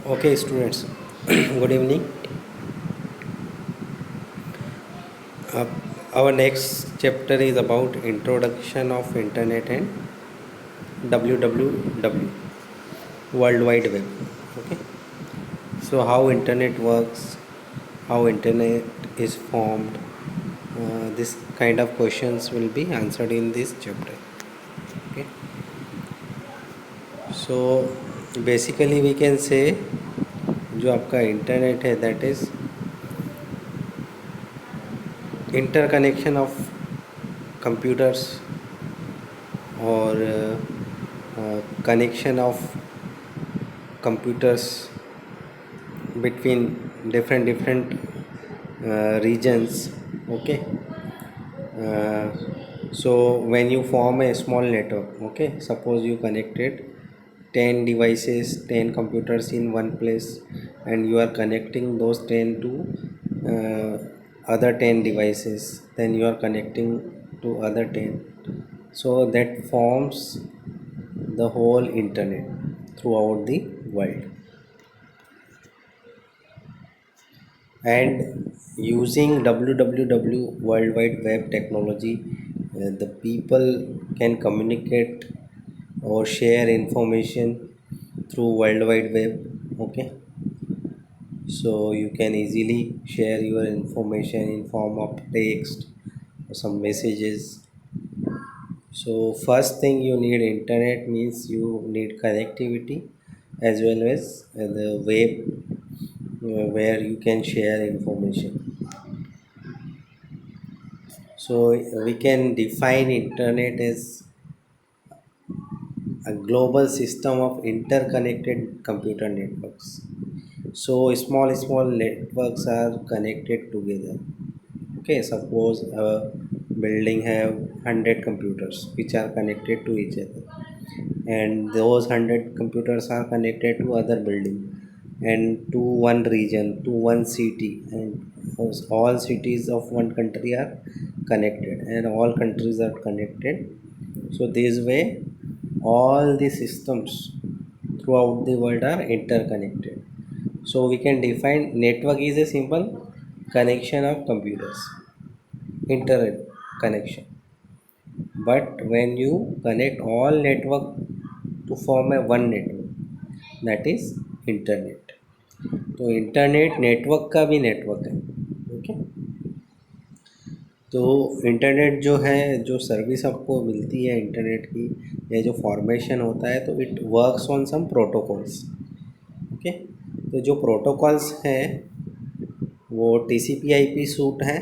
Okay, students, good evening. Uh, our next chapter is about introduction of internet and WWW, World Wide Web. Okay, so how internet works, how internet is formed. This kind of questions will be answered in this chapter. Okay, so basically we can say जो आपका internet है that is interconnection of computers or connection of computers between different regions. Okay, uh, so when you form a small network, okay, suppose you connected 10 devices, 10 computers in one place, and you are connecting those 10 to other 10 devices, then you are connecting to other 10, so that forms the whole internet throughout the world. And using www world wide web technology, the people can communicate or share information through world wide web. Okay, so you can easily share your information in form of text or some messages. So first thing you need internet means you need connectivity as well as the web where you can share information. So we can define internet as a global system of interconnected computer networks. So small networks are connected together. Okay, suppose a building have 100 computers which are connected to each other, and those 100 computers are connected to other building and to one region, to one city, and all cities of one country are connected and all countries are connected. So this way all the systems throughout the world are interconnected. So we can define network is a simple connection of computers, internet connection. But when you connect all network to form a one network, that is internet. तो internet network का भी network है. Okay, तो internet जो है, जो service आपको मिलती है इंटरनेट की, या जो फॉर्मेशन होता है, तो it works on some protocols. Okay, तो जो प्रोटोकॉल्स हैं वो TCP/IP सूट हैं,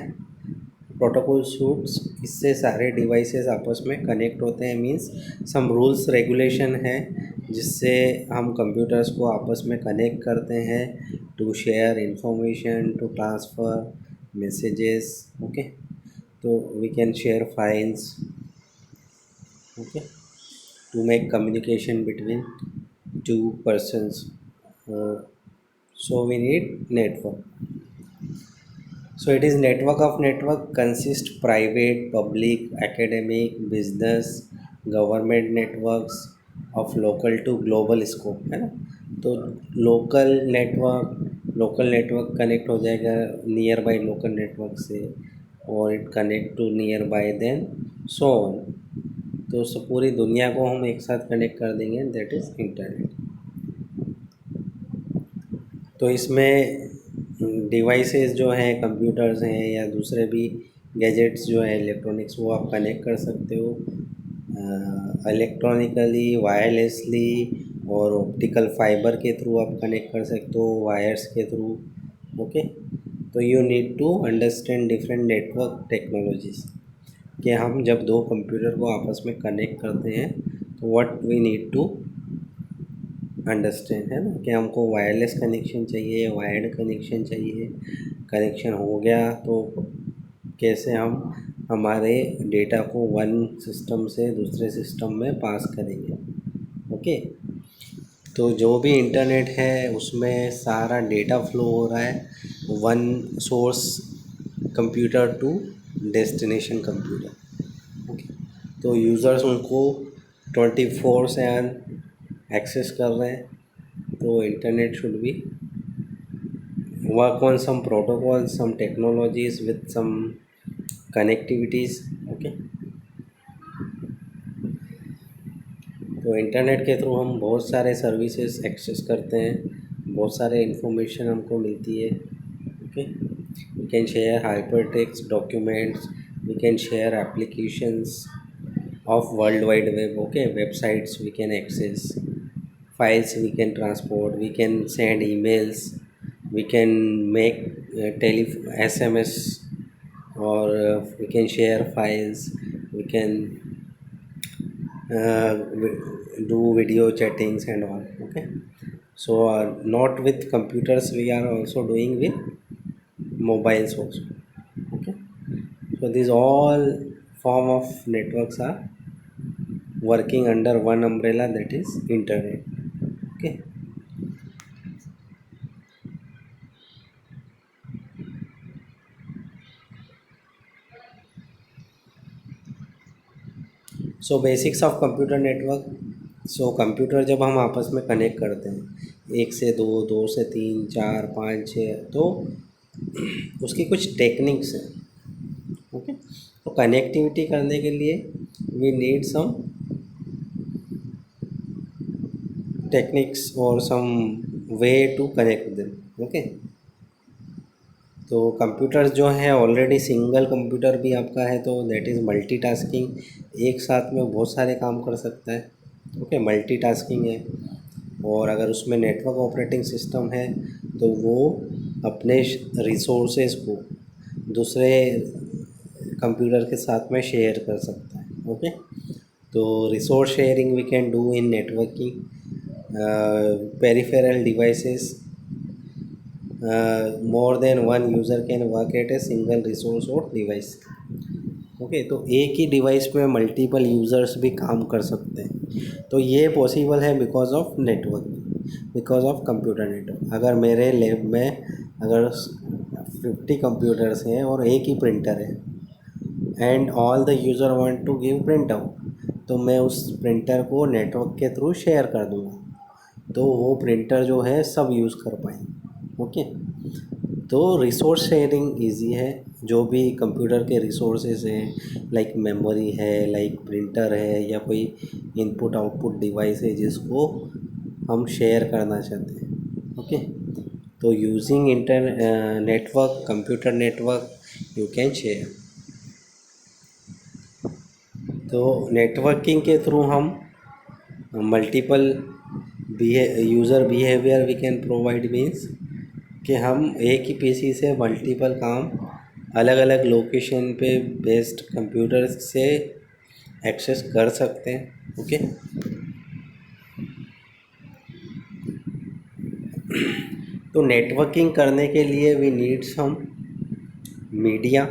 प्रोटोकॉल सूट्स. इससे सारे डिवाइसेस आपस में कनेक्ट होते हैं. मींस सम रूल्स रेगुलेशन है जिससे हम कंप्यूटर्स को आपस में कनेक्ट करते हैं to share information, to transfer messages. Okay, तो we can share files. Okay, to make communication between two persons. So we need network. So it is network of network consist private, public, academic, business, government networks of local to global scope, है ना. तो local network connect हो जाएगा near by local network से, और it connect to nearby then so on. तो पूरी दुनिया को हम एक साथ कनेक्ट कर देंगे, दैट इज़ इंटरनेट. तो इसमें डिवाइसेस जो हैं, कंप्यूटर्स हैं या दूसरे भी गैजेट्स जो हैं इलेक्ट्रॉनिक्स, वो आप कनेक्ट कर सकते हो इलेक्ट्रॉनिकली, वायरलेसली, और ऑप्टिकल फाइबर के थ्रू आप कनेक्ट कर सकते हो, वायर्स के थ्रू. ओके, तो you need to understand different network technologies कि हम जब दो कंप्यूटर को आपस में कनेक्ट करते हैं तो what we need to understand, है ना, कि हमको वायरलेस कनेक्शन चाहिए, वायर्ड कनेक्शन चाहिए. कनेक्शन हो गया तो कैसे हम हमारे डेटा को वन सिस्टम से दूसरे सिस्टम में पास करेंगे. ओके, तो जो भी इंटरनेट है उसमें सारा डेटा फ्लो हो रहा है one source computer to destination computer. Okay, तो यूज़र्स उनको 24/7 एक्सेस कर रहे हैं. तो internet should be work on some protocols, some technologies with some connectivities. Okay, तो इंटरनेट के थ्रू हम बहुत सारे सर्विसेज एक्सेस करते हैं, बहुत सारे इन्फॉर्मेशन हमको मिलती है. Okay, we can share hypertext documents, we can share applications of world wide web. Okay, websites we can access, files we can transport, we can send emails, we can make sms, or we can share files, we can do video chattings and all. Okay, so not with computers, we are also doing with mobiles also. Okay, so these all form of networks are working under one umbrella, that is internet. Okay, so basics of computer network. So computer जब हम आपस में connect करते हैं, एक से दो, दो से तीन, चार, पाँच, छः, तो उसकी कुछ टेक्निक्स हैं. ओके, तो कनेक्टिविटी करने के लिए वी नीड सम टेक्निक्स और some way to connect them. Okay, तो कंप्यूटर जो है ऑलरेडी सिंगल कंप्यूटर भी आपका है तो दैट इज़ मल्टीटास्किंग, एक साथ में बहुत सारे काम कर सकता है. ओके, मल्टीटास्किंग है. और अगर उसमें नेटवर्क ऑपरेटिंग सिस्टम है तो वो अपने रिसोर्सेज को दूसरे कंप्यूटर के साथ में शेयर कर सकता है. ओके, तो resource sharing we can do in networking. Peripheral devices, more than one user can work at a single resource or device. Okay, तो एक ही डिवाइस पे मल्टीपल यूज़र्स भी काम कर सकते हैं. तो ये पॉसिबल है because of network, because of computer network. अगर मेरे लैब में अगर 50 कंप्यूटर्स हैं और एक ही प्रिंटर है and all the user want to give print out, तो मैं उस प्रिंटर को नेटवर्क के थ्रू शेयर कर दूँगा, तो वो प्रिंटर जो है सब यूज़ कर पाएंगे. ओके, तो रिसोर्स शेयरिंग इजी है. जो भी कंप्यूटर के रिसोर्सेज हैं, लाइक मेमोरी है, लाइक प्रिंटर है, या कोई इनपुट आउटपुट डिवाइस है जिसको हम शेयर करना चाहते हैं. ओके, तो using network, computer network, you can share. तो नेटवर्किंग के थ्रू हम multiple user behaviour we can provide. Means कि हम एक ही पीसी से मल्टीपल काम अलग अलग लोकेशन पे बेस्ड कंप्यूटर से एक्सेस कर सकते हैं. ओके, तो नेटवर्किंग करने के लिए वी नीड सम मीडिया,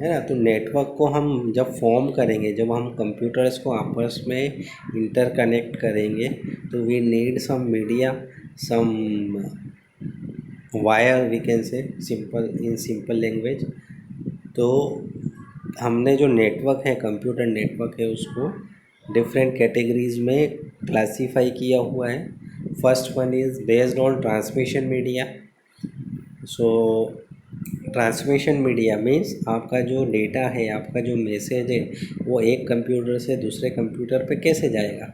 है ना. तो नेटवर्क को हम जब फॉर्म करेंगे, जब हम कंप्यूटर्स को आपस में इंटरकनेक्ट करेंगे, तो we need some media, some wire, we can say simple, in simple language. तो हमने जो नेटवर्क है, कंप्यूटर नेटवर्क है, उसको डिफरेंट कैटेगरीज में क्लासीफाई किया हुआ है. First one is based on transmission media. So transmission media means आपका जो डेटा है, आपका जो मैसेज है, वो एक कंप्यूटर से दूसरे कंप्यूटर पे कैसे जाएगा,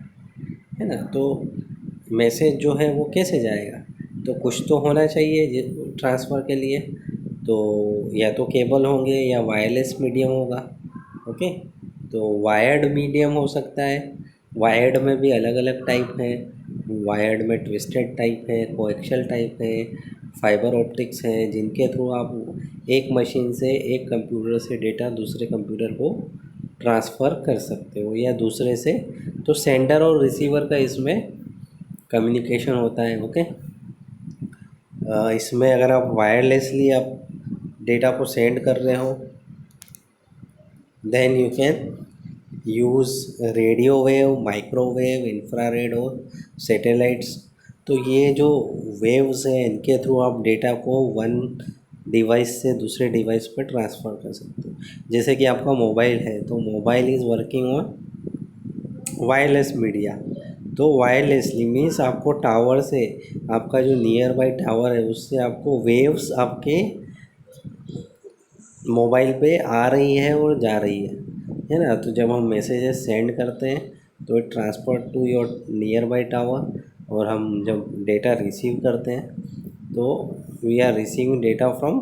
है ना. तो मैसेज जो है वो कैसे जाएगा, तो कुछ तो होना चाहिए ट्रांसफ़र के लिए. तो या तो केबल होंगे या वायरलेस मीडियम होगा. ओके, तो वायर्ड मीडियम हो सकता है. वायर्ड में भी अलग अलग टाइप हैं. वायर्ड में ट्विस्टेड टाइप है, कोएक्शियल टाइप है, फाइबर ऑप्टिक्स हैं, जिनके थ्रू आप एक मशीन से, एक कंप्यूटर से डेटा दूसरे कंप्यूटर को ट्रांसफ़र कर सकते हो, या दूसरे से. तो सेंडर और रिसीवर का इसमें कम्युनिकेशन होता है. ओके, इसमें अगर आप वायरलेसली आप डेटा को सेंड कर रहे हो, then you can use radio wave, microwave, infrared और सैटेलाइट्स. तो ये जो वेव्स हैं, इनके थ्रू आप डेटा को वन डिवाइस से दूसरे डिवाइस पर ट्रांसफ़र कर सकते हो. जैसे कि आपका मोबाइल है, तो mobile is working on wireless media. तो वायरलेसली मीन्स आपको टावर से, आपका जो नियर बाई टावर है उससे आपको वेव्स आपके मोबाइल पे आ रही है और जा रही है ना। तो जब हम मैसेजेस सेंड करते हैं तो it transfer to your nearby tower, और हम जब डेटा रिसीव करते हैं तो we are receiving data from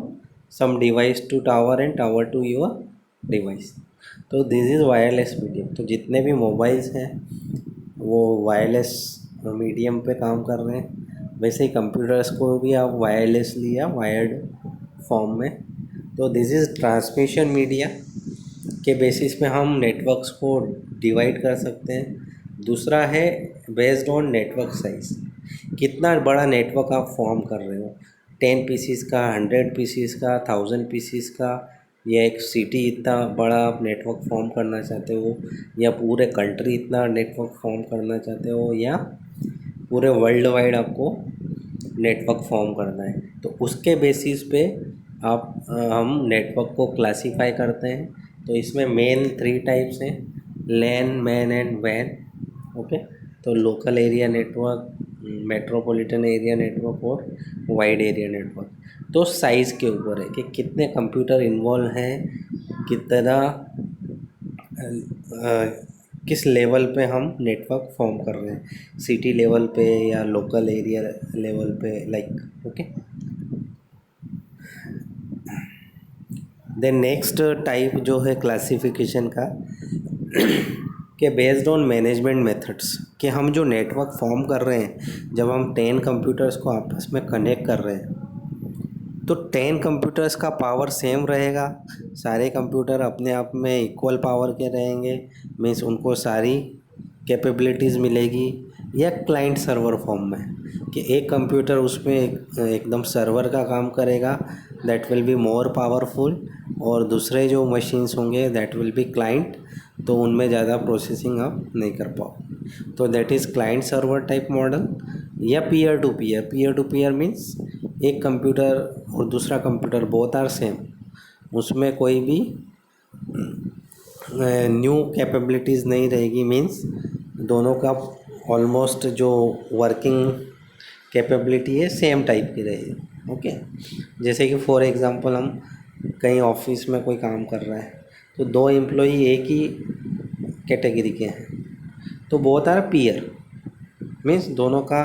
some device to tower and tower to your device. तो दिस इज़ वायरलेस मीडियम। तो जितने भी मोबाइल्स हैं वो वायरलेस मीडियम पे काम कर रहे हैं। वैसे ही कंप्यूटर्स को भी आप वायरलेसली या वायर्ड फॉर्म में। तो दिस इज़ ट्रांसमिशन मीडिया के बेसिस पे हम नेटवर्क्स को डिवाइड कर सकते हैं। दूसरा है बेस्ड ऑन नेटवर्क साइज़, कितना बड़ा नेटवर्क आप फॉर्म कर रहे हो, 10 पीसीस का, 100 पीसीस का, 1000 पीसीस का, या एक सिटी इतना बड़ा आप नेटवर्क फॉर्म करना चाहते हो, या पूरे कंट्री इतना नेटवर्क फॉर्म करना चाहते हो, या पूरे वर्ल्ड वाइड आपको नेटवर्क फॉर्म करना है। तो उसके बेसिस पे आप हम नेटवर्क को क्लासीफाई करते हैं। तो इसमें मेन 3 टाइप्स हैं, लैन, मैन एंड वैन। ओके। तो local area network, metropolitan area network और वाइड एरिया नेटवर्क। तो साइज़ के ऊपर है कि कितने कंप्यूटर इन्वॉल्व हैं, कितना किस लेवल पे हम नेटवर्क फॉर्म कर रहे हैं, सिटी लेवल पे या लोकल एरिया लेवल पे, like. Okay. Then next type जो है क्लासिफिकेशन का कि बेस्ड ऑन मैनेजमेंट मेथड्स, कि हम जो नेटवर्क फॉर्म कर रहे हैं, जब हम 10 कंप्यूटर्स को आपस में कनेक्ट कर रहे हैं तो 10 कंप्यूटर्स का पावर सेम रहेगा, सारे कंप्यूटर अपने आप में इक्वल पावर के रहेंगे, मीन्स उनको सारी कैपेबिलिटीज़ मिलेगी, या क्लाइंट सर्वर फॉर्म में कि एक कंप्यूटर उसमें एकदम सर्वर का काम करेगा, that will be more powerful, और दूसरे जो मशीन्स होंगे दैट विल बी क्लाइंट, तो उनमें ज़्यादा प्रोसेसिंग आप नहीं कर पाओ। तो that is client server type model. या peer to peer, peer to peer means एक कंप्यूटर और दूसरा कंप्यूटर बोथ आर सेम, उसमें कोई भी न्यू कैपेबिलिटीज़ नहीं रहेगी, मीन्स दोनों का ऑलमोस्ट जो वर्किंग कैपेबिलिटी है सेम टाइप की रहेगी। ओके। जैसे कि फॉर एग्जांपल हम कहीं ऑफिस में कोई काम कर रहा है तो 2 एम्प्लॉई एक ही कैटेगरी के हैं, तो बोथ आर पीयर, मीन्स दोनों का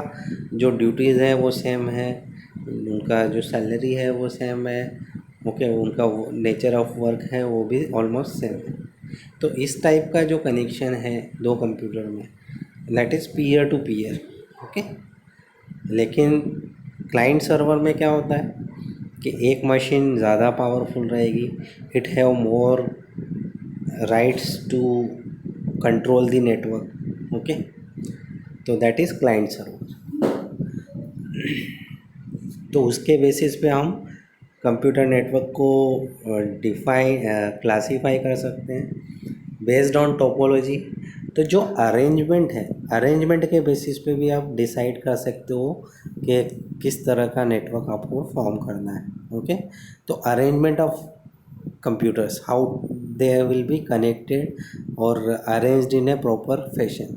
जो ड्यूटीज़ है वो सेम है, उनका जो सैलरी है वो सेम है। ओके। उनका नेचर ऑफ वर्क है वो भी ऑलमोस्ट सेम है। तो इस टाइप का जो कनेक्शन है 2 कंप्यूटर में, that is peer to peer. Okay. लेकिन क्लाइंट सर्वर में क्या होता है कि एक मशीन ज़्यादा पावरफुल रहेगी, it have more rights to control the network. Okay. तो दैट इज़ क्लाइंट सर्वर। तो उसके बेसिस पे हम कंप्यूटर नेटवर्क को डिफाइन क्लासीफाई कर सकते हैं बेस्ड ऑन टोपोलॉजी। तो जो अरेंजमेंट है, अरेंजमेंट के बेसिस पे भी आप डिसाइड कर सकते हो कि किस तरह का नेटवर्क आपको फॉर्म करना है। ओके। तो arrangement of computers, how they will be connected और arranged in a proper fashion।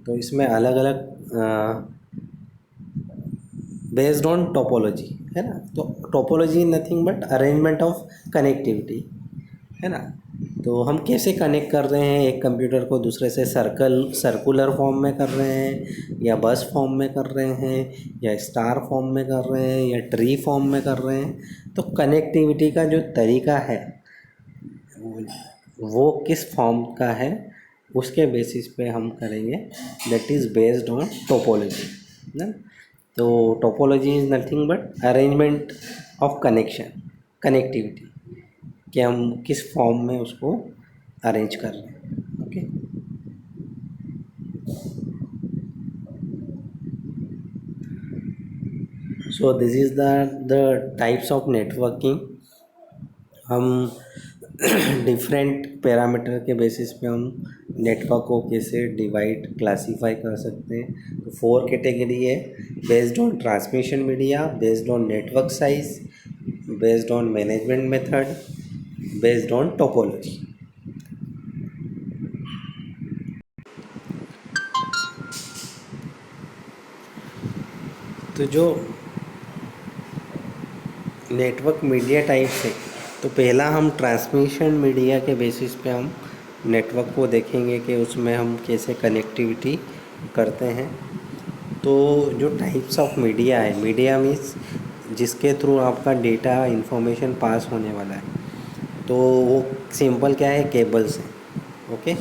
तो इसमें अलग अलग बेस्ड ऑन टोपोलॉजी है ना। तो topology nothing but arrangement of connectivity है ना। तो हम कैसे कनेक्ट कर रहे हैं एक कंप्यूटर को दूसरे से, सर्कुलर फॉर्म में कर रहे हैं, या बस फॉर्म में कर रहे हैं, या स्टार फॉर्म में कर रहे हैं, या ट्री फॉर्म में कर रहे हैं। तो कनेक्टिविटी का जो तरीका है वो किस फॉर्म का है उसके बेसिस पे हम करेंगे, that is based on topology ना। तो topology is nothing but arrangement of connectivity, कि हम किस फॉर्म में उसको अरेंज कर रहे हैं। Okay. So this is the types of networking. हम डिफरेंट पैरामीटर के बेसिस पे हम नेटवर्क को कैसे डिवाइड क्लासीफाई कर सकते हैं। तो 4 कैटेगरी है, based on transmission media, based on network size, based on management method, based on topology. तो जो नेटवर्क मीडिया टाइप है, तो पहला हम ट्रांसमिशन मीडिया के बेसिस पे हम नेटवर्क को देखेंगे कि उसमें हम कैसे कनेक्टिविटी करते हैं। तो जो टाइप्स ऑफ मीडिया है, मीडिया मीन्स जिसके थ्रू आपका डेटा इन्फॉर्मेशन पास होने वाला है, तो वो सिंपल क्या है, केबल्स हैं, ओके।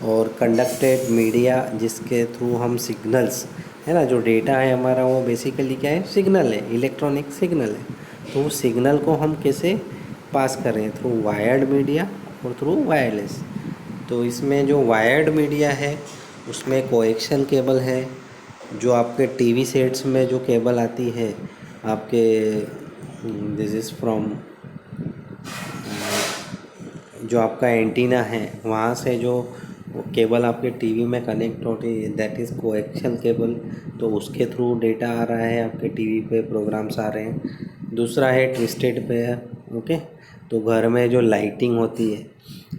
और कंडक्टेड मीडिया जिसके थ्रू हम सिग्नल्स, है ना, जो डेटा है हमारा वो बेसिकली क्या है, सिग्नल है, इलेक्ट्रॉनिक सिग्नल है। तो उस सिग्नल को हम कैसे पास कर रहे हैं, थ्रू वायर्ड मीडिया और थ्रू वायरलेस। तो इसमें जो वायर्ड मीडिया है उसमें कोएक्सियल केबल है, जो आपके टीवी सेट्स में जो केबल आती है आपके, दिस इज़ फ्रॉम, जो आपका एंटीना है वहाँ से जो केबल आपके टीवी में कनेक्ट होती है, दैट इज़ कोएक्सियल केबल। तो उसके थ्रू डेटा आ रहा है, आपके टीवी पे प्रोग्राम्स आ रहे हैं। दूसरा है ट्विस्टेड पेयर, ओके। तो घर में जो लाइटिंग होती है,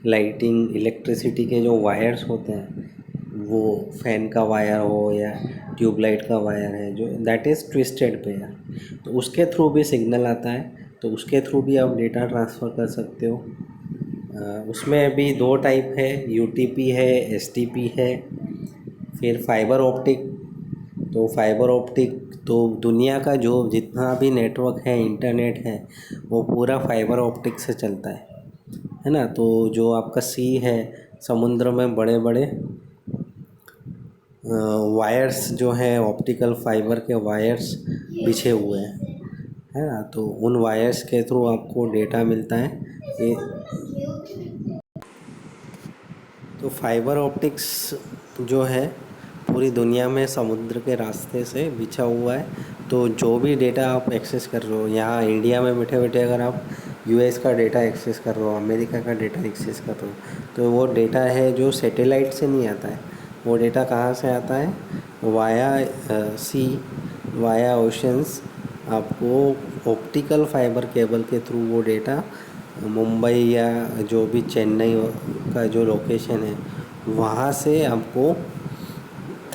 लाइटिंग इलेक्ट्रिसिटी के जो वायर्स होते हैं, वो फैन का वायर हो या ट्यूबलाइट का वायर है, जो दैट इज़ ट्विस्टेड पेयर। तो उसके थ्रू भी सिग्नल आता है, तो उसके थ्रू भी आप डेटा ट्रांसफ़र कर सकते हो। उसमें भी दो टाइप है, यूटीपी है, एसटीपी है, फिर फाइबर ऑप्टिक। तो फाइबर ऑप्टिक तो दुनिया का जो जितना भी नेटवर्क है, इंटरनेट है, वो पूरा फाइबर ऑप्टिक से चलता है ना। तो जो आपका सी है, समुद्र में बड़े बड़े वायर्स जो हैं, ऑप्टिकल फाइबर के वायर्स बिछे हुए हैं, है ना। तो उन वायर्स के थ्रू आपको डेटा मिलता है। ये तो फाइबर ऑप्टिक्स जो है पूरी दुनिया में समुद्र के रास्ते से बिछा हुआ है। तो जो भी डेटा आप एक्सेस कर रहे हो, यहाँ इंडिया में बैठे बैठे अगर आप यूएस का डेटा एक्सेस कर रहे हो, अमेरिका का डेटा एक्सेस कर रहे हो, तो वो डेटा है जो सैटेलाइट से नहीं आता है। वो डेटा कहाँ से आता है, वाया सी, वाया ओशंस। आपको ऑप्टिकल फाइबर केबल के थ्रू वो डेटा मुंबई या जो भी चेन्नई का जो लोकेशन है वहाँ से आपको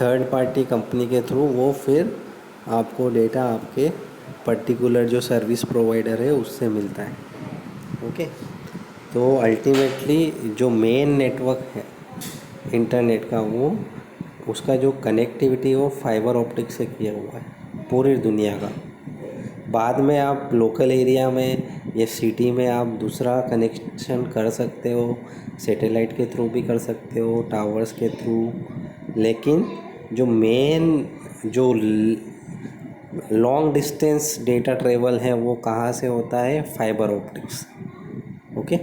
थर्ड पार्टी कंपनी के थ्रू वो फिर आपको डेटा आपके पर्टिकुलर जो सर्विस प्रोवाइडर है उससे मिलता है, ओके। तो अल्टीमेटली जो मेन नेटवर्क है इंटरनेट का, वो उसका जो कनेक्टिविटी है वो फाइबर ऑप्टिक से किया हुआ है पूरी दुनिया का। बाद में आप लोकल एरिया में या सिटी में आप दूसरा कनेक्शन कर सकते हो, सैटेलाइट के थ्रू भी कर सकते हो, टावर्स के थ्रू। लेकिन जो मेन जो लॉन्ग डिस्टेंस डेटा ट्रेवल है वो कहाँ से होता है, फाइबर ऑप्टिक्स, ओके।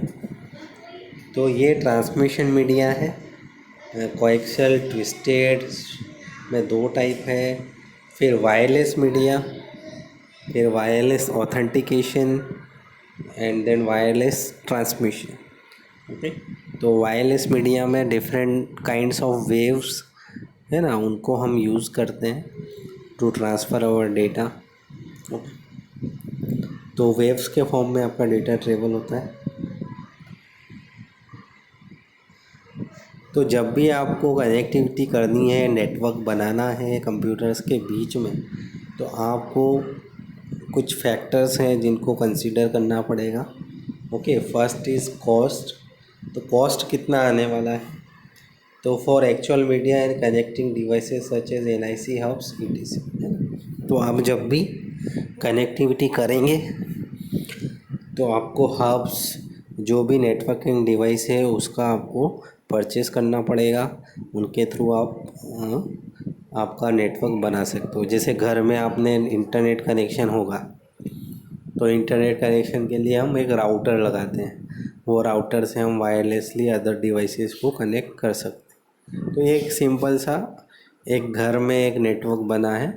तो ये ट्रांसमिशन मीडिया है, कोएक्सियल ट्विस्टेड में दो टाइप है। फिर वायरलेस मीडिया, फिर wireless authentication and then wireless transmission, okay. तो वायरलेस मीडिया में डिफरेंट काइंड्स ऑफ वेव्स है ना, उनको हम यूज़ करते हैं to transfer our data, okay. तो वेव्स के फॉर्म में आपका डेटा ट्रेवल होता है। तो जब भी आपको कनेक्टिविटी करनी है, नेटवर्क बनाना है कंप्यूटर्स के बीच में, तो आपको कुछ फैक्टर्स हैं जिनको कंसीडर करना पड़ेगा, ओके। First is cost. तो कॉस्ट कितना आने वाला है, तो for actual media and connecting devices such as NIC hubs ETC, है ना। तो आप जब भी कनेक्टिविटी करेंगे तो आपको हब्स, जो भी नेटवर्किंग डिवाइस है उसका आपको परचेस करना पड़ेगा। उनके थ्रू आप आपका नेटवर्क बना सकते हो। जैसे घर में आपने इंटरनेट कनेक्शन होगा, तो इंटरनेट कनेक्शन के लिए हम एक राउटर लगाते हैं, वो राउटर से हम वायरलेसली अदर डिवाइसेस को कनेक्ट कर सकते हैं। तो ये एक सिंपल सा एक घर में एक नेटवर्क बना है,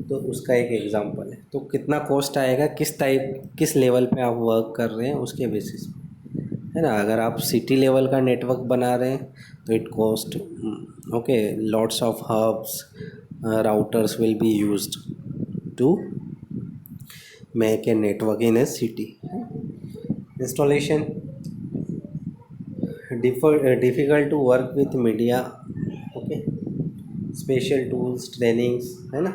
तो उसका एक एग्जांपल है। तो कितना कॉस्ट आएगा, किस लेवल पे आप वर्क कर रहे हैं उसके बेसिस पे, है ना। अगर आप सिटी लेवल का नेटवर्क बना रहे हैं तो it cost, okay, lots of hubs, routers will be used to make a network in a city. Installation, difficult to work with media, okay. Special tools, trainings, है ना।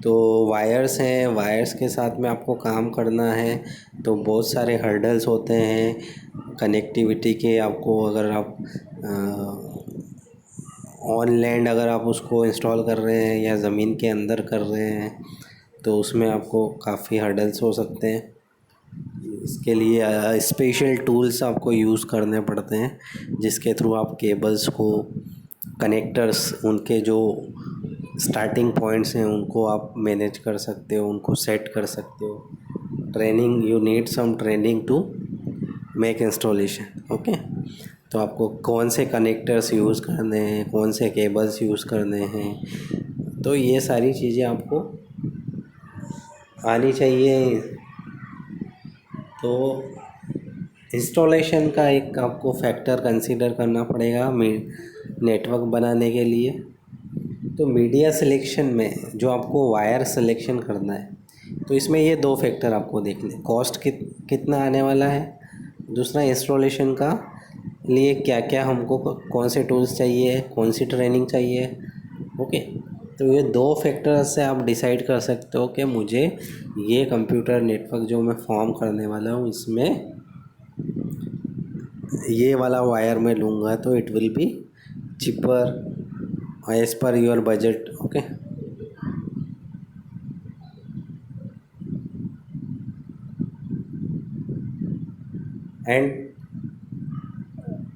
तो वायर्स हैं, wires के साथ में आपको काम करना है, तो बहुत सारे हर्डल्स होते हैं कनेक्टिविटी के। आपको अगर आप ऑन लैंड अगर आप उसको इंस्टॉल कर रहे हैं या ज़मीन के अंदर कर रहे हैं, तो उसमें आपको काफ़ी हर्डल्स हो सकते हैं। इसके लिए स्पेशल टूल्स आपको यूज़ करने पड़ते हैं, जिसके थ्रू आप केबल्स को, कनेक्टर्स, उनके जो स्टार्टिंग पॉइंट्स हैं उनको आप मैनेज कर सकते हो, उनको सेट कर सकते हो। Training, you need some training to make installation. Okay, तो आपको कौन से कनेक्टर्स यूज़ करने हैं, कौन से केबल्स यूज़ करने हैं, तो ये सारी चीज़ें आपको आनी चाहिए। तो इंस्टॉलेशन का एक आपको फैक्टर कंसीडर करना पड़ेगा नेटवर्क बनाने के लिए। तो मीडिया सिलेक्शन में जो आपको वायर सिलेक्शन करना है, तो इसमें ये दो फैक्टर आपको देखने, कॉस्ट कितना आने वाला है, दूसरा इंस्टॉलेशन का लिए क्या क्या हमको, कौन से टूल्स चाहिए, कौन सी ट्रेनिंग चाहिए। ओके, तो ये दो फैक्टर से आप डिसाइड कर सकते हो कि मुझे ये कंप्यूटर नेटवर्क जो मैं फॉर्म करने वाला हूँ इसमें ये वाला वायर मैं लूँगा तो it will be cheaper as per your budget. Okay, and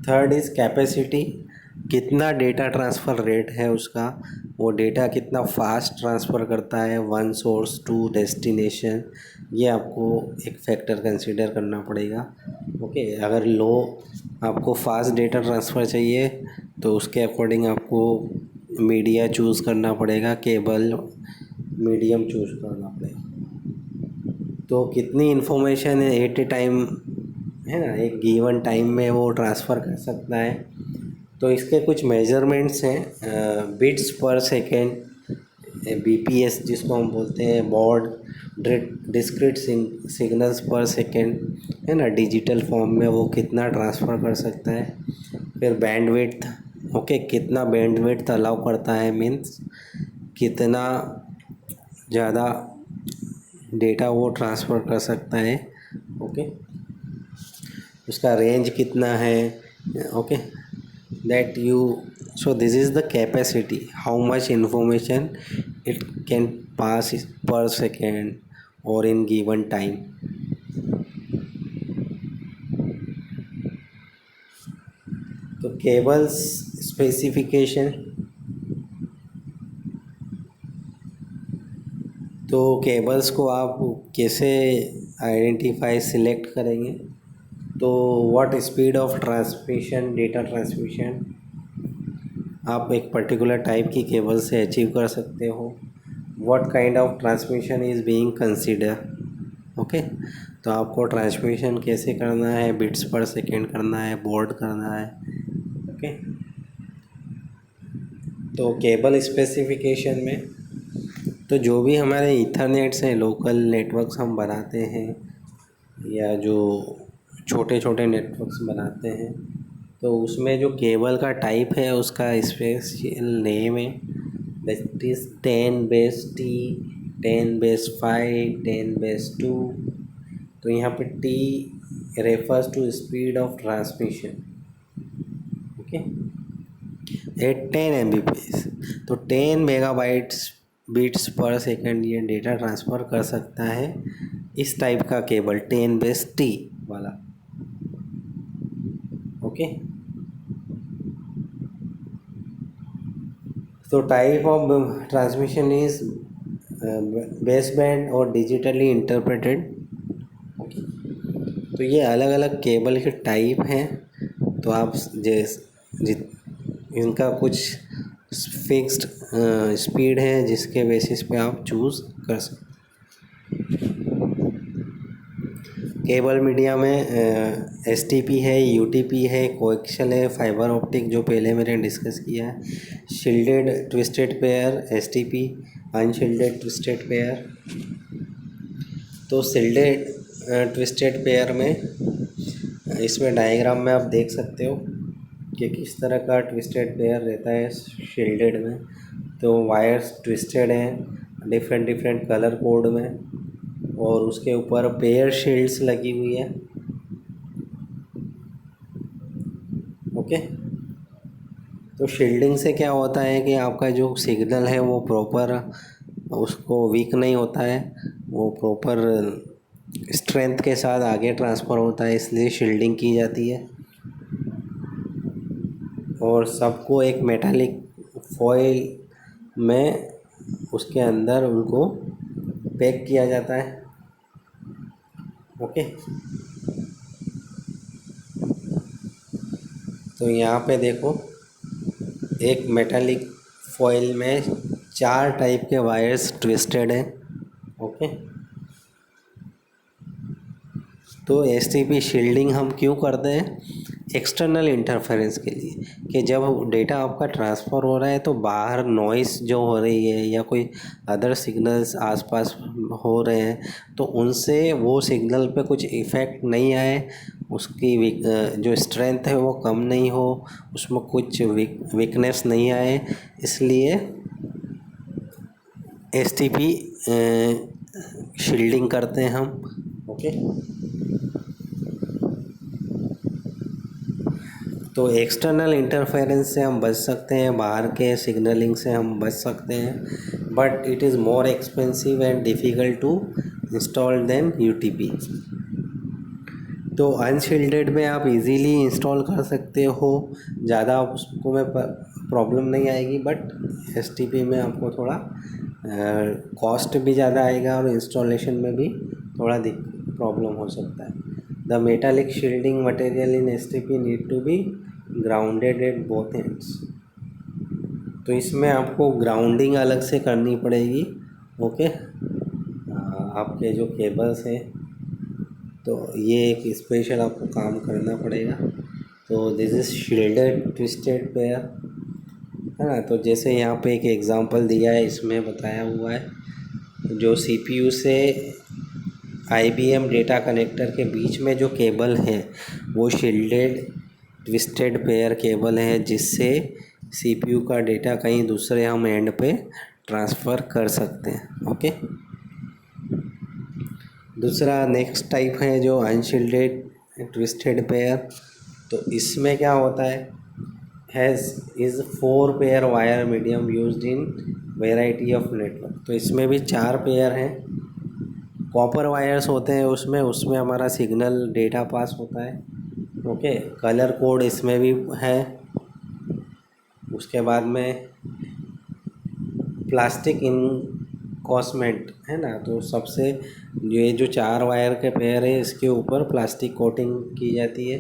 third is capacity, कितना डेटा ट्रांसफ़र रेट है उसका, वो डेटा कितना फास्ट ट्रांसफ़र करता है वन सोर्स टू डेस्टिनेशन, ये आपको एक फैक्टर कंसीडर करना पड़ेगा। ओके, अगर लो आपको फास्ट डेटा ट्रांसफ़र चाहिए तो उसके अकॉर्डिंग आपको मीडिया चूज़ करना पड़ेगा, केबल मीडियम चूज़ करना पड़ेगा। तो कितनी इन्फॉर्मेशन है एट ए टाइम, है ना, एक गिवन टाइम में वो ट्रांसफ़र कर सकता है। तो इसके कुछ मेजरमेंट्स हैं, बिट्स पर सेकेंड, बीपीएस जिसको हम बोलते हैं, बॉर्ड डिस्क्रीट सिग्नल्स पर सेकेंड, है ना, डिजिटल फॉर्म में वो कितना ट्रांसफ़र कर सकता है। फिर बैंडविड्थ, ओके, कितना बैंडविड्थ अलाउ करता है, मीन्स कितना ज़्यादा डेटा वो ट्रांसफ़र कर सकता है। ओके, उसका रेंज कितना है। Okay, that you, so this is the capacity, how much information it can pass per second or in given time. तो केबल्स स्पेसिफिकेशन, तो केबल्स को आप कैसे आइडेंटिफाई सिलेक्ट करेंगे, तो what speed of transmission, data transmission आप एक particular type की केबल से अचीव कर सकते हो। What kind of transmission is being consider. Okay, तो आपको ट्रांसमिशन कैसे करना है, बिट्स पर सेकेंड करना है, बॉर्ड करना है। ओके, तो केबल स्पेसिफिकेशन में तो जो भी हमारे ईथरनेट्स हैं, लोकल नेटवर्क्स हम बनाते हैं या जो छोटे छोटे नेटवर्क्स बनाते हैं, तो उसमें जो केबल का टाइप है उसका स्पेशल नेम है, दैट इज़ 10 T, 10 5, 10 2। तो यहाँ पे T refers to speed of transmission. Okay, at 10 Mbps, तो 10 बीट्स पर सेकंड ये डेटा ट्रांसफ़र कर सकता है इस टाइप का केबल, 10 वाला। ओके, तो type of transmission is base band और डिजिटली इंटरप्रेटेड। ओके, तो ये अलग अलग केबल के टाइप हैं, तो आप इनका कुछ फिक्स्ड स्पीड है जिसके बेसिस पे आप चूज़ कर सकते। केबल मीडिया में STP है, UTP है, कोएक्सियल है, फाइबर ऑप्टिक जो पहले मैंने डिस्कस किया है, shielded twisted pair STP, unshielded twisted pair. तो शील्डेड ट्विस्टेड पेयर में इसमें डायग्राम में आप देख सकते हो कि किस तरह का ट्विस्टेड पेयर रहता है शील्डेड में। तो वायर्स ट्विस्टेड हैं डिफरेंट डिफरेंट कलर कोड में, और उसके ऊपर पेयर शील्ड्स लगी हुई है। ओके, तो शील्डिंग से क्या होता है कि आपका जो सिग्नल है वो प्रॉपर उसको वीक नहीं होता है, वो प्रॉपर स्ट्रेंथ के साथ आगे ट्रांसफ़र होता है, इसलिए शील्डिंग की जाती है। और सबको एक मेटालिक फॉइल में उसके अंदर उनको पैक किया जाता है। ओके, तो यहाँ पे देखो एक मेटालिक फॉइल में 4 टाइप के वायर्स ट्विस्टेड हैं। ओके, तो एसटीपी शील्डिंग हम क्यों करते हैं? एक्सटर्नल इंटरफेरेंस के लिए, कि जब डेटा आपका ट्रांसफ़र हो रहा है तो बाहर नॉइस जो हो रही है या कोई अदर सिग्नल्स आसपास हो रहे हैं तो उनसे वो सिग्नल पे कुछ इफ़ेक्ट नहीं आए, उसकी जो स्ट्रेंथ है वो कम नहीं हो, उसमें कुछ वीकनेस नहीं आए, इसलिए एसटीपी शील्डिंग करते हैं हम। ओके, तो एक्सटर्नल इंटरफेरेंस से हम बच सकते हैं, बाहर के सिग्नलिंग से हम बच सकते हैं, but it is more expensive and difficult to install then UTP. तो अनशील्डेड में आप इजीली इंस्टॉल कर सकते हो, ज़्यादा उसको में प्रॉब्लम नहीं आएगी, बट एसटीपी में आपको थोड़ा कॉस्ट भी ज़्यादा आएगा और इंस्टॉलेशन में भी थोड़ा प्रॉब्लम हो सकता है। The metallic shielding material in STP need to be grounded at both ends. तो इसमें आपको ग्राउंडिंग अलग से करनी पड़ेगी। ओके, आपके जो केबल्स हैं तो ये एक स्पेशल आपको काम करना पड़ेगा। तो this is shielded twisted pair, है ना। तो जैसे यहाँ पे एक एग्जांपल दिया है, इसमें बताया हुआ है जो सीपीयू से IBM डेटा कनेक्टर के बीच में जो केबल है वो शील्डेड ट्विस्टेड पेयर केबल है, जिससे सीपीयू का डेटा कहीं दूसरे हम एंड पे ट्रांसफ़र कर सकते हैं। ओके, दूसरा नेक्स्ट टाइप है जो अनशील्डेड ट्विस्टेड पेयर। तो इसमें क्या होता है, has is 4 pair wire medium used in variety of network. तो इसमें भी 4 पेयर हैं, कॉपर वायर्स होते हैं उसमें हमारा सिग्नल डेटा पास होता है। ओके, कलर कोड इसमें भी है। उसके बाद में प्लास्टिक इन कॉस्मेंट है ना, तो सबसे ये जो 4 वायर के पेयर है इसके ऊपर प्लास्टिक कोटिंग की जाती है।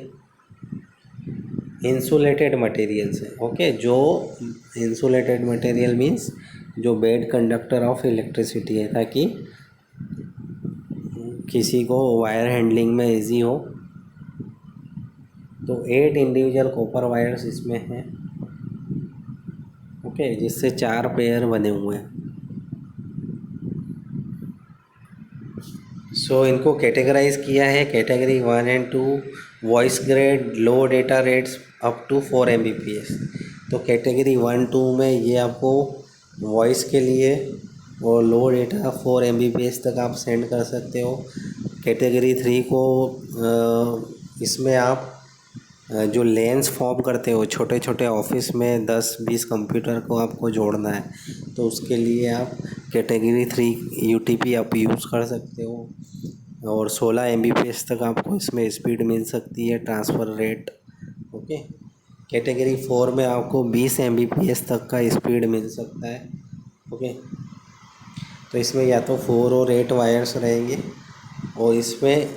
इंसुलेटेड मटेरियल से, ओके, जो इंसुलेटेड मटेरियल मीन्स जो बेड कंडक्टर ऑफ इलेक्ट्रिसिटी है, ताकि किसी को वायर हैंडलिंग में इजी हो। तो 8 इंडिविजुअल कॉपर वायर्स इसमें हैं। ओके, जिससे 4 पेयर बने हुए हैं। सो इनको कैटेगराइज किया है, category 1 and 2 voice grade low data rates up to 4 Mbps। तो कैटेगरी 1 2 में ये आपको वॉइस के लिए और लो डेटा 4 Mbps तक आप सेंड कर सकते हो। कैटेगरी 3 को इसमें आप जो लेंस फॉर्म करते हो, छोटे छोटे ऑफिस में 10-20 कंप्यूटर को आपको जोड़ना है, तो उसके लिए आप कैटेगरी 3 यूटीपी आप यूज़ कर सकते हो, और 16 Mbps तक आपको इसमें स्पीड मिल सकती है, ट्रांसफ़र रेट। ओके, कैटेगरी 4 में आपको 20 Mbps तक का स्पीड मिल सकता है। ओके, तो इसमें या तो 4 और 8 वायर्स रहेंगे, और इसमें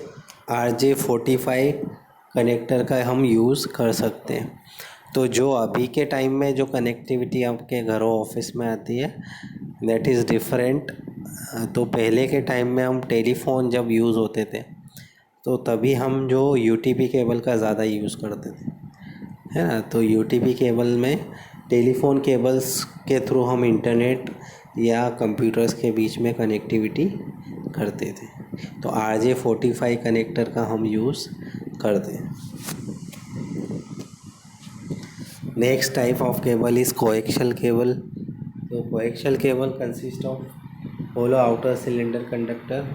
RJ45 कनेक्टर का हम यूज़ कर सकते हैं। तो जो अभी के टाइम में जो कनेक्टिविटी आपके घरों ऑफिस में आती है दैट इज़ डिफरेंट। तो पहले के टाइम में हम टेलीफोन जब यूज़ होते थे तो तभी हम जो यूटीपी केबल का ज़्यादा यूज़ करते थे, है ना। तो यूटीपी केबल में टेलीफोन केबल्स के थ्रू हम इंटरनेट या कंप्यूटर्स के बीच में कनेक्टिविटी करते थे। तो RJ45 कनेक्टर का हम यूज़ करते हैं। Next type of cable is coaxial cable. तो coaxial cable consist of hollow outer cylinder conductor.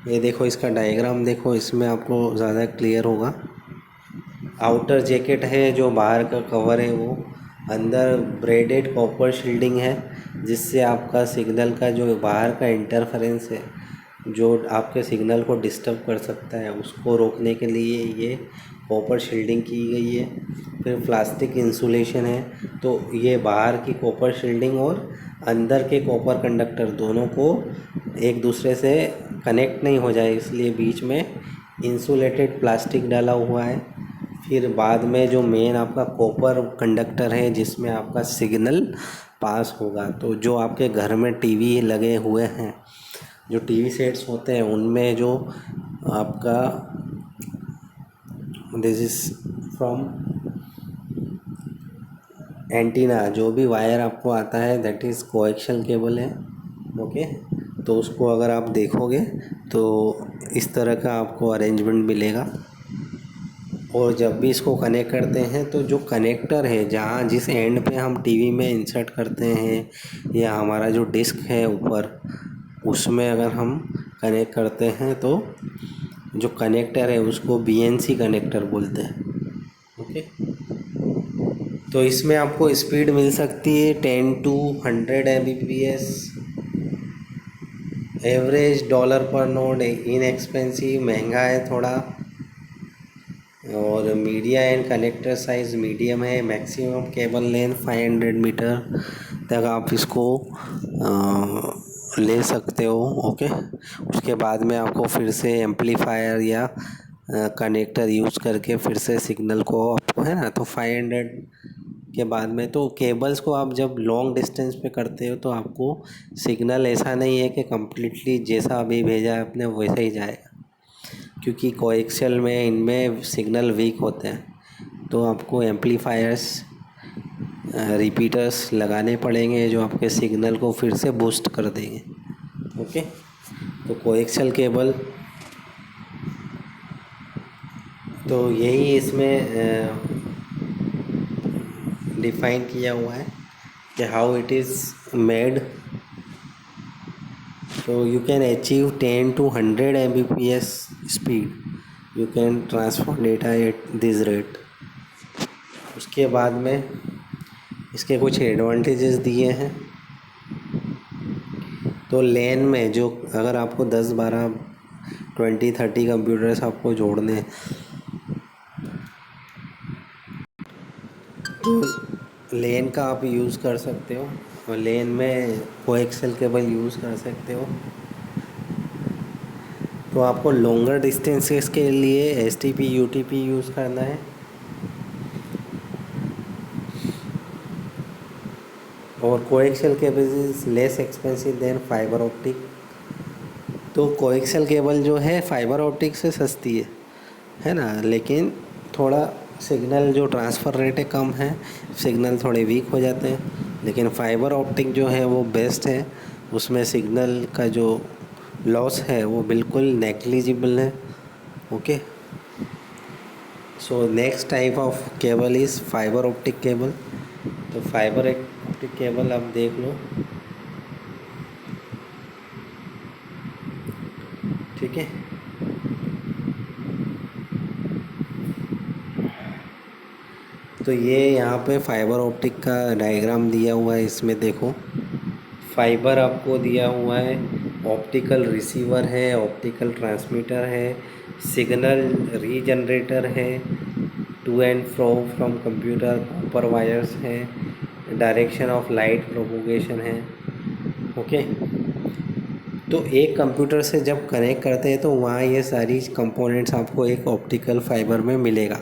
ये देखो इसका डायग्राम देखो, इसमें आपको ज़्यादा क्लियर होगा। आउटर जैकेट है, जो बाहर का कवर है वो, अंदर ब्रेडेड कॉपर शील्डिंग है जिससे आपका सिग्नल का जो बाहर का इंटरफेरेंस है, जो आपके सिग्नल को डिस्टर्ब कर सकता है, उसको रोकने के लिए ये कॉपर शील्डिंग की गई है। फिर प्लास्टिक इंसुलेशन है, तो ये बाहर की कॉपर शील्डिंग और अंदर के कॉपर कंडक्टर दोनों को एक दूसरे से कनेक्ट नहीं हो जाए, इसलिए बीच में इंसुलेटेड प्लास्टिक डाला हुआ है। फिर बाद में जो मेन आपका कॉपर कंडक्टर है जिसमें आपका सिग्नल पास होगा। तो जो आपके घर में टीवी लगे हुए हैं, जो टीवी सेट्स होते हैं, उनमें जो आपका दिस इज फ्रॉम एंटीना, जो भी वायर आपको आता है दैट इज़ कोएक्शियल केबल है। ओके, तो उसको अगर आप देखोगे तो इस तरह का आपको अरेंजमेंट मिलेगा। और जब भी इसको कनेक्ट करते हैं तो जो कनेक्टर है, जहाँ जिस एंड पे हम टीवी में इंसर्ट करते हैं या हमारा जो डिस्क है ऊपर, उसमें अगर हम कनेक्ट करते हैं तो जो कनेक्टर है उसको बीएनसी कनेक्टर बोलते हैं। ओके, तो इसमें आपको स्पीड मिल सकती है 10 to 100 Mbps। एवरेज डॉलर पर नोड, इनएक्सपेंसिव, महंगा है थोड़ा। और media and connector size medium है। मैक्सिमम केबल लेंथ 500 मीटर तक आप इसको ले सकते हो। ओके, उसके बाद में आपको फिर से एम्पलीफायर या कनेक्टर यूज करके फिर से सिग्नल को आपको, है ना, तो 500 के बाद में तो केबल्स को आप जब लॉन्ग डिस्टेंस पे करते हो तो आपको सिग्नल ऐसा नहीं है कि कम्प्लीटली जैसा अभी भेजा है आपने वैसा ही जाएगा, क्योंकि कोएक्शियल में इनमें सिग्नल वीक होते हैं। तो आपको एम्पलीफायर्स, रिपीटर्स लगाने पड़ेंगे जो आपके सिग्नल को फिर से बूस्ट कर देंगे। ओके, तो कोएक्शियल केबल, तो यही इसमें डिफाइन किया हुआ है कि how it is made. So you can achieve 10 to 100 Mbps speed. You can transfer data at this rate. उसके बाद में इसके कुछ एडवांटेजेस दिए हैं। तो लेन में जो अगर आपको 10, 12, 20, 30 कंप्यूटर्स आपको जोड़ने हैं तो लेन का आप यूज़ कर सकते हो, और लेन में कोएक्शियल केबल यूज़ कर सकते हो। तो आपको लॉन्गर डिस्टेंसेस के लिए एसटीपी यूटीपी यूज़ करना है। और coaxial cable is less expensive than fibre optic. तो कोएक्शियल केबल जो है फाइबर ऑप्टिक से सस्ती है ना, लेकिन थोड़ा सिग्नल जो ट्रांसफ़र रेट है कम है, सिग्नल थोड़े वीक हो जाते हैं। लेकिन फाइबर ऑप्टिक जो है वो बेस्ट है, उसमें सिग्नल का जो लॉस है वो बिल्कुल नेग्लिजिबल है। Okay, so next type of cable is fibre optic cable. तो फाइबर ऑप्टिक केबल आप देख लो, ठीक है। तो ये यहाँ पे फाइबर ऑप्टिक का डायग्राम दिया हुआ है, इसमें देखो फाइबर आपको दिया हुआ है, ऑप्टिकल रिसीवर है, ऑप्टिकल ट्रांसमीटर है, सिग्नल रीजनरेटर है, to and fro from computer, copper wires है, डायरेक्शन ऑफ लाइट प्रोपोगेशन है। ओके, तो एक कंप्यूटर से जब कनेक्ट करते हैं तो वहाँ ये सारी कंपोनेंट्स आपको एक ऑप्टिकल फाइबर में मिलेगा।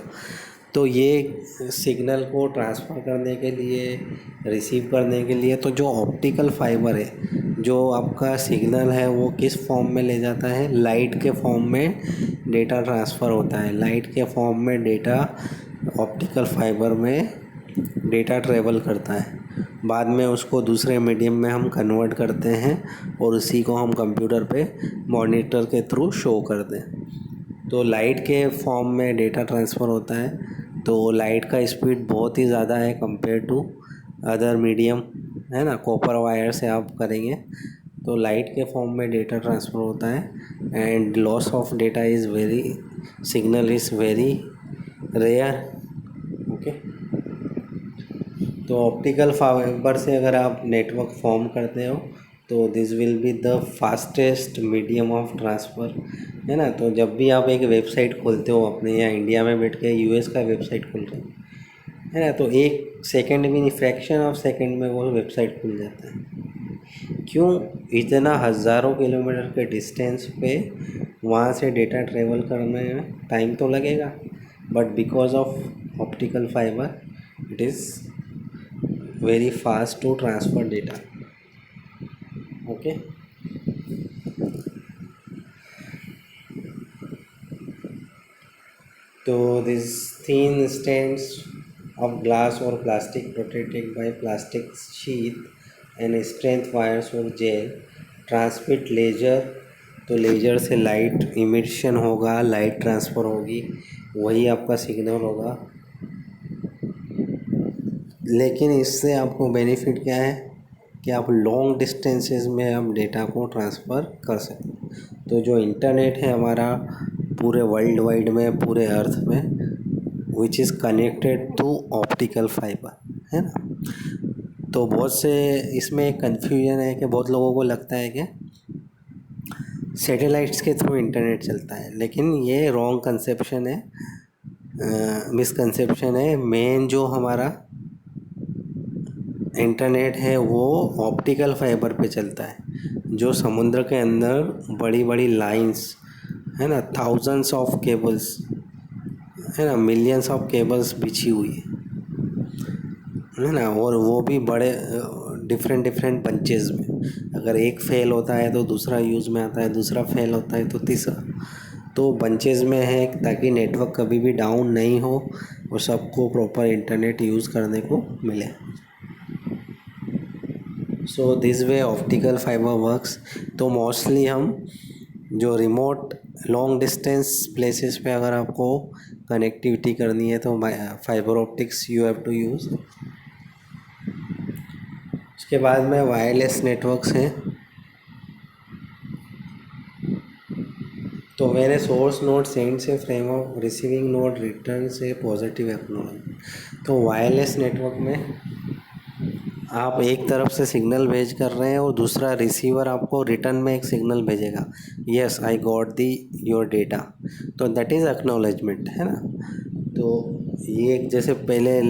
तो ये सिग्नल को ट्रांसफ़र करने के लिए, रिसीव करने के लिए, तो जो ऑप्टिकल फाइबर है, जो आपका सिग्नल है वो किस फॉर्म में ले जाता है, लाइट के फॉर्म में डेटा ट्रांसफ़र होता है। लाइट के फॉर्म में डेटा ऑप्टिकल फाइबर में डेटा ट्रेवल करता है, बाद में उसको दूसरे मीडियम में हम कन्वर्ट करते हैं और उसी को हम कंप्यूटर पे मॉनिटर के थ्रू शो करते हैं। तो लाइट के फॉर्म में डेटा ट्रांसफ़र होता है, तो लाइट का स्पीड बहुत ही ज़्यादा है कंपेयर टू अदर मीडियम, है ना, कॉपर वायर से आप करेंगे तो लाइट के फॉर्म में डेटा ट्रांसफ़र होता है and loss of data is very, signal is very rare. Okay, तो ऑप्टिकल फाइबर से अगर आप नेटवर्क फॉर्म करते हो तो this will be the fastest medium of transfer, है ना। तो जब भी आप एक वेबसाइट खोलते हो अपने, या इंडिया में बैठ के यूएस का वेबसाइट खोल रहे हो, है ना, तो एक सेकंड भी नहीं, फ्रैक्शन ऑफ सेकंड में वो वेबसाइट खुल जाता है। क्यों? इतना हज़ारों किलोमीटर के डिस्टेंस पे वहाँ से डेटा ट्रेवल करने में टाइम तो लगेगा, but because of optical fibre it is very fast to transfer data. Okay, so this thin strands of glass or plastic protected by plastic sheath and strength wires or gel transmit laser, तो laser से light emission होगा, light transfer होगी, वही आपका signal होगा। लेकिन इससे आपको बेनिफिट क्या है कि आप लॉन्ग डिस्टेंसेस में आप डेटा को ट्रांसफ़र कर सकें। तो जो इंटरनेट है हमारा पूरे वर्ल्ड वाइड में, पूरे अर्थ में, which is connected to optical fibre, है ना। तो बहुत से इसमें एक कन्फ्यूजन है कि बहुत लोगों को लगता है कि सैटेलाइट्स के थ्रू इंटरनेट चलता है, लेकिन ये रॉन्ग कंसेप्शन है, मिसकंसेप्शन है। मेन जो हमारा इंटरनेट है वो ऑप्टिकल फाइबर पे चलता है, जो समुद्र के अंदर बड़ी बड़ी लाइंस, है ना, थाउजेंड्स ऑफ केबल्स, है ना, मिलियंस ऑफ केबल्स बिछी हुई है ना, और वो भी बड़े डिफरेंट डिफरेंट बंचेस में। अगर एक फेल होता है तो दूसरा यूज़ में आता है, दूसरा फेल होता है तो तीसरा, तो बंचेस में है ताकि नेटवर्क कभी भी डाउन नहीं हो और सबको प्रॉपर इंटरनेट यूज़ करने को मिले। So this way optical fibre works. तो मोस्टली हम जो रिमोट लॉन्ग डिस्टेंस प्लेसेस पे अगर आपको कनेक्टिविटी करनी है तो fibre optics you have to use. उसके बाद में वायरलेस नेटवर्क्स हैं। तो मैंने सोर्स नोड सेंड से frame of receiving node return से पॉजिटिव एक्नॉलेजमेंट। तो वायरलेस नेटवर्क में आप एक तरफ से सिग्नल भेज कर रहे हैं और दूसरा रिसीवर आपको रिटर्न में एक सिग्नल भेजेगा, yes I got the your data, तो दैट इज़ एक्नॉलेजमेंट, है ना। तो ये जैसे पहले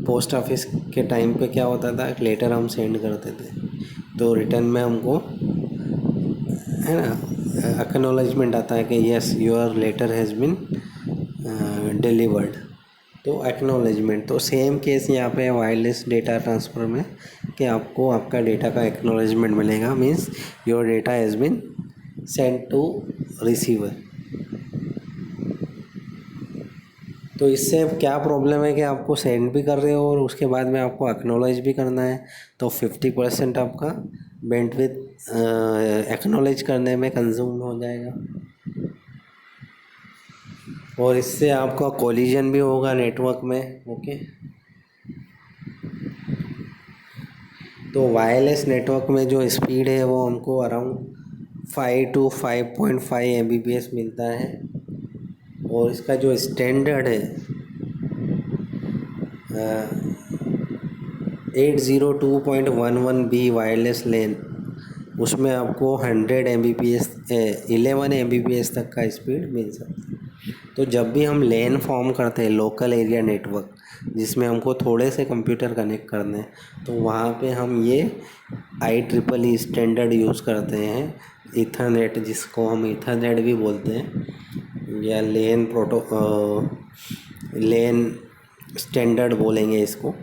पोस्ट ऑफिस के टाइम पे क्या होता था, लेटर हम सेंड करते थे तो रिटर्न में हमको, है ना, एक्नॉलेजमेंट आता है कि yes your letter has been delivered, तो एक्नॉलेजमेंट। तो सेम केस यहाँ पे वायरलेस डेटा ट्रांसफ़र में कि आपको आपका डेटा का एक्नॉलेजमेंट मिलेगा, means your data has been send to receiver. तो इससे क्या प्रॉब्लम है कि आपको सेंड भी कर रहे हो और उसके बाद में आपको एक्नॉलेज भी करना है, तो 50% आपका बैंडविड्थ एक्नॉलेज करने में कंज्यूम हो जाएगा और इससे आपका कोलिजन भी होगा नेटवर्क में। ओके, तो वायरलेस नेटवर्क में जो स्पीड है वो हमको अराउंड 5 to 5.5 Mbps मिलता है और इसका जो स्टैंडर्ड है 802.11b वायरलेस लेन, उसमें आपको 100 Mbps 11 Mbps तक का स्पीड मिल सकता है। तो जब भी हम लेन फॉर्म करते हैं लोकल एरिया नेटवर्क, जिसमें हमको थोड़े से कंप्यूटर कनेक्ट करने हैं, तो वहाँ पे हम ये IEEE स्टैंडर्ड यूज़ करते हैं, ईथरनेट, जिसको हम ईथरनेट भी बोलते हैं, या लेन स्टैंडर्ड बोलेंगे इसको,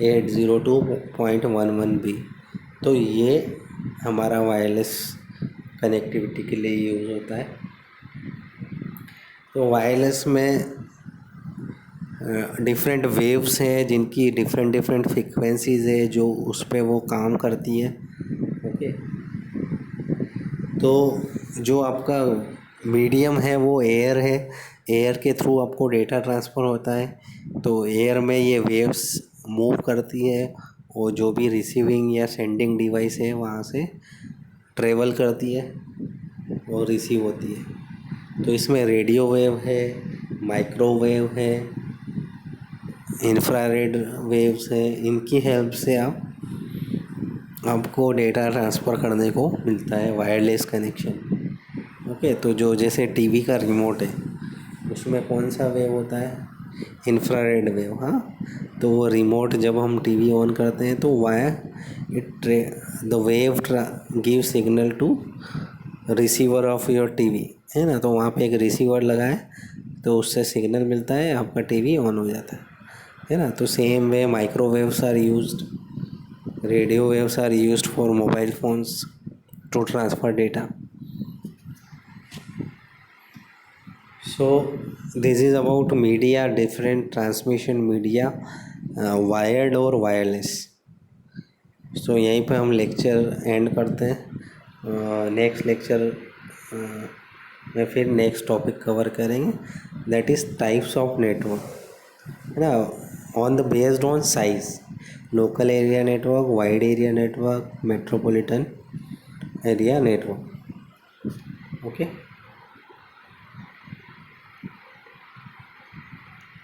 802.11b। तो ये हमारा वायरलेस कनेक्टिविटी के लिए यूज़ होता है। तो वायरलेस में डिफरेंट वेव्स हैं जिनकी डिफरेंट डिफरेंट फ्रीक्वेंसीज़ है जो उस पर वो काम करती है। ओके, तो जो आपका मीडियम है वो एयर है, एयर के थ्रू आपको डेटा ट्रांसफ़र होता है। तो एयर में ये वेव्स मूव करती है वो जो भी रिसीविंग या सेंडिंग डिवाइस है वहाँ से ट्रेवल करती है और रिसीव होती है। तो इसमें रेडियो वेव है, माइक्रोवेव है, इंफ्रारेड वेव्स है, इनकी हेल्प से आपको डेटा ट्रांसफ़र करने को मिलता है, वायरलेस कनेक्शन। ओके, तो जो जैसे टीवी का रिमोट है उसमें कौन सा वेव होता है, इंफ्रारेड वेव। हाँ, तो वो रिमोट जब हम टीवी ऑन करते हैं तो the wave give signal to receiver of your TV, है ना। तो वहाँ पे एक रिसीवर लगा है तो उससे सिग्नल मिलता है, आपका टीवी ऑन हो जाता है ना। तो same way microwaves are used, radio waves are used for mobile phones to transfer data. So this is about media, different transmission media, wired और वायरलेस. सो यहीं पे हम लेक्चर एंड करते हैं। नेक्स्ट लेक्चर में फिर नेक्स्ट टॉपिक कवर करेंगे, that is types of network, है ना, on the based on size, local area network, wide area network, metropolitan area network. Okay.